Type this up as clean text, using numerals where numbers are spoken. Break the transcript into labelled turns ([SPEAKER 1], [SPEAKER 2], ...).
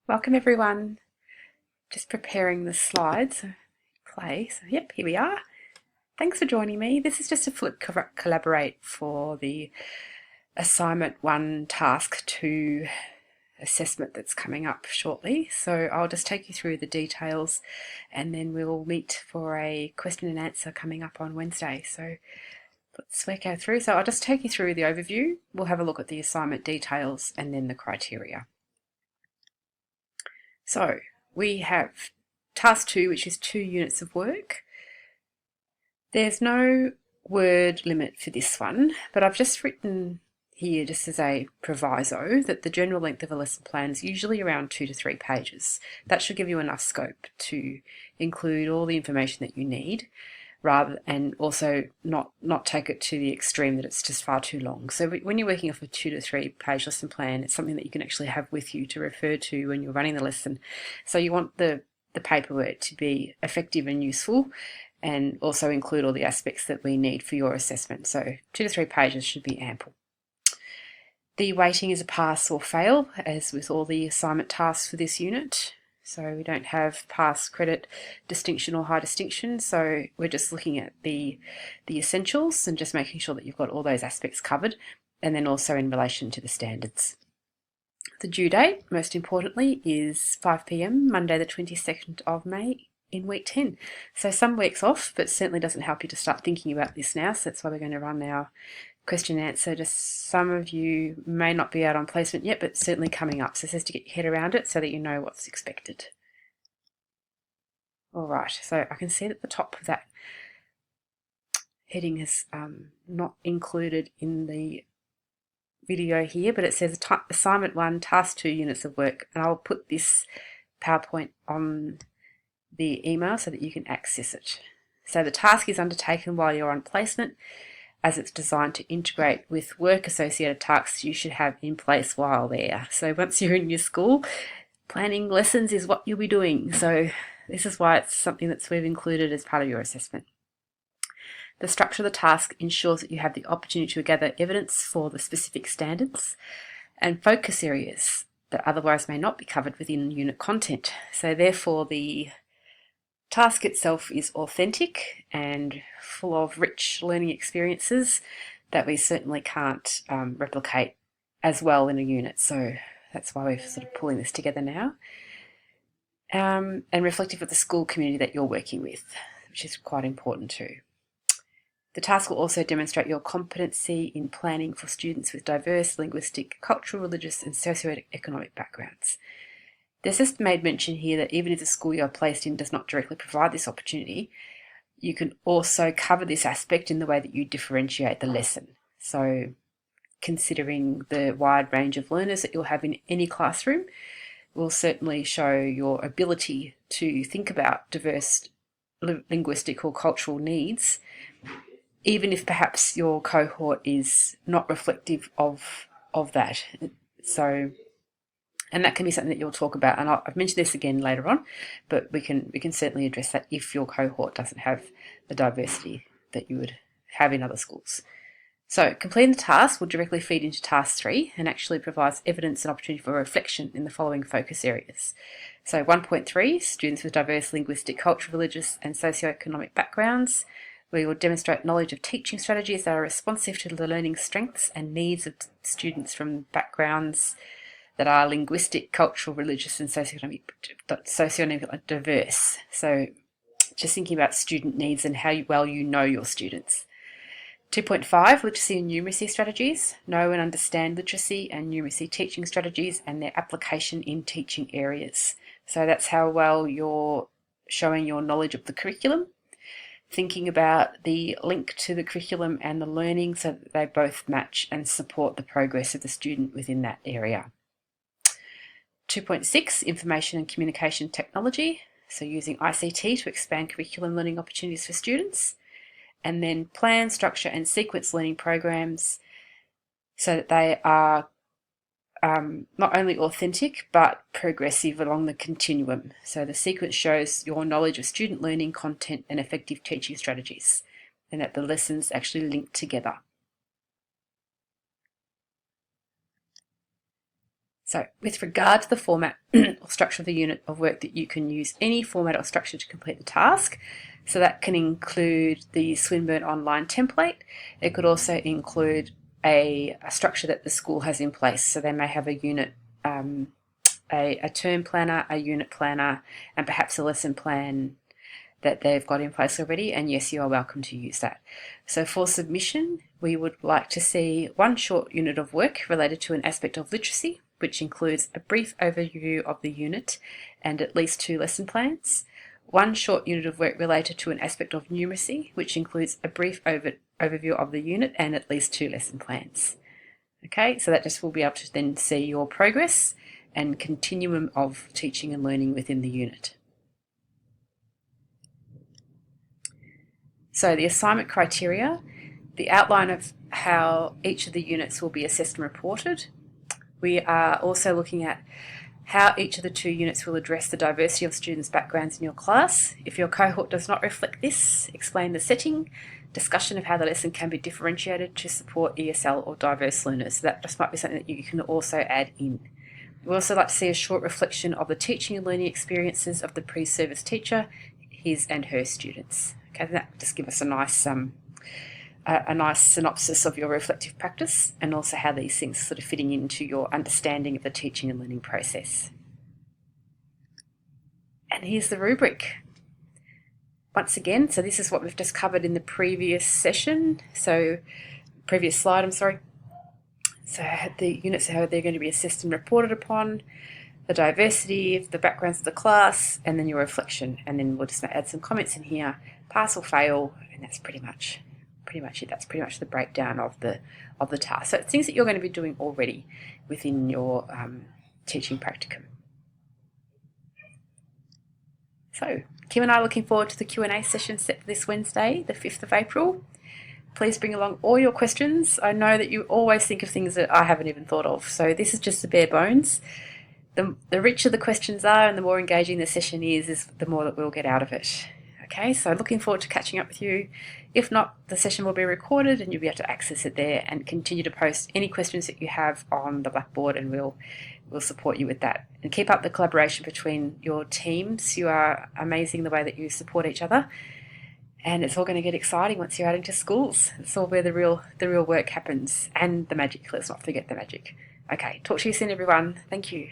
[SPEAKER 1] Welcome everyone. Just preparing the slides. Play. So yep, here we are. Thanks for joining me. This is just a flip collaborate for the assignment 1 task 2 assessment that's coming up shortly. So I'll just take you through the details and then we'll meet for a question and answer coming up on Wednesday. So let's work out through. So I'll just take you through the overview. We'll have a look at the assignment details and then the criteria. So we have task 2, which is 2 units of work. There's no word limit for this one, but I've just written here just as a proviso that the general length of a lesson plan is usually around 2 to 3 pages. That should give you enough scope to include all the information that you need, and also not take it to the extreme that it's just far too long. So when you're working off a 2 to 3 page lesson plan, it's something that you can actually have with you to refer to when you're running the lesson. So you want the paperwork to be effective and useful and also include all the aspects that we need for your assessment. So 2 to 3 pages should be ample. The weighting is a pass or fail, as with all the assignment tasks for this unit. So we don't have pass, credit, distinction or high distinction. So we're just looking at the essentials and just making sure that you've got all those aspects covered, and then also in relation to the standards. The due date, most importantly, is 5 p.m, Monday the 22nd of May in week 10. So some weeks off, but certainly doesn't help you to start thinking about this now. So that's why we're going to run our question and answer. Just some of you may not be out on placement yet, but certainly coming up. So it says to get your head around it so that you know what's expected. All right, so I can see that the top of that heading is not included in the video here, but it says assignment 1, task 2, units of work, and I'll put this PowerPoint on the email so that you can access it. So the task is undertaken while you're on placement, as it's designed to integrate with work-associated tasks you should have in place while there. So once you're in your school, planning lessons is what you'll be doing. So this is why it's something that we've included as part of your assessment. The structure of the task ensures that you have the opportunity to gather evidence for the specific standards and focus areas that otherwise may not be covered within unit content. So therefore the task itself is authentic and full of rich learning experiences that we certainly can't replicate as well in a unit. So that's why we're sort of pulling this together now. And reflective of the school community that you're working with, which is quite important too. The task will also demonstrate your competency in planning for students with diverse linguistic, cultural, religious and socio-economic backgrounds. There's just made mention here that even if the school you're placed in does not directly provide this opportunity, you can also cover this aspect in the way that you differentiate the lesson. So considering the wide range of learners that you'll have in any classroom will certainly show your ability to think about diverse linguistic or cultural needs, even if perhaps your cohort is not reflective of that. So, and that can be something that you'll talk about, and I've mentioned this again later on, but we can certainly address that if your cohort doesn't have the diversity that you would have in other schools. So completing the task will directly feed into task 3 and actually provides evidence and opportunity for reflection in the following focus areas. So 1.3, students with diverse linguistic, cultural, religious and socio-economic backgrounds. We will demonstrate knowledge of teaching strategies that are responsive to the learning strengths and needs of students from backgrounds that are linguistic, cultural, religious and socio-economic diverse. So just thinking about student needs and how well you know your students. 2.5, literacy and numeracy strategies. Know and understand literacy and numeracy teaching strategies and their application in teaching areas. So that's how well you're showing your knowledge of the curriculum. Thinking about the link to the curriculum and the learning so that they both match and support the progress of the student within that area. 2.6, information and communication technology. So using ICT to expand curriculum learning opportunities for students. And then plan, structure and sequence learning programs so that they are not only authentic but progressive along the continuum. So the sequence shows your knowledge of student learning content and effective teaching strategies, and that the lessons actually link together. So with regard to the format or structure of the unit of work, that you can use any format or structure to complete the task. So that can include the Swinburne online template. It could also include a structure that the school has in place. So they may have a unit, a term planner, a unit planner, and perhaps a lesson plan that they've got in place already, and yes, you are welcome to use that. So for submission, we would like to see one short unit of work related to an aspect of literacy, which includes a brief overview of the unit and at least 2 lesson plans. One short unit of work related to an aspect of numeracy, which includes a brief overview of the unit and at least 2 lesson plans. Okay, so that just will be able to then see your progress and continuum of teaching and learning within the unit. So the assignment criteria, the outline of how each of the units will be assessed and reported. We are also looking at how each of the 2 units will address the diversity of students' backgrounds in your class. If your cohort does not reflect this, explain the setting, discussion of how the lesson can be differentiated to support ESL or diverse learners. So that just might be something that you can also add in. We'd also like to see a short reflection of the teaching and learning experiences of the pre-service teacher, his and her students. Okay, that just give us a nice synopsis of your reflective practice and also how these things sort of fitting into your understanding of the teaching and learning process. And here's the rubric. Once again, so this is what we've just covered in the previous session. So, previous slide, I'm sorry. So the units, how they're going to be assessed and reported upon, the diversity of the backgrounds of the class, and then your reflection. And then we'll just add some comments in here, pass or fail, and that's pretty much it. That's pretty much the breakdown of the task. So it's things that you're going to be doing already within your teaching practicum. So Kim and I are looking forward to the Q&A session set for this Wednesday, the 5th of April. Please bring along all your questions. I know that you always think of things that I haven't even thought of, so this is just the bare bones. The richer the questions are and the more engaging the session is the more that we'll get out of it. Okay, so looking forward to catching up with you. If not, the session will be recorded and you'll be able to access it there and continue to post any questions that you have on the Blackboard, and we'll support you with that. And keep up the collaboration between your teams. You are amazing the way that you support each other. And it's all going to get exciting once you're out into schools. It's all where the real work happens, and the magic. Let's not forget the magic. Okay, talk to you soon, everyone. Thank you.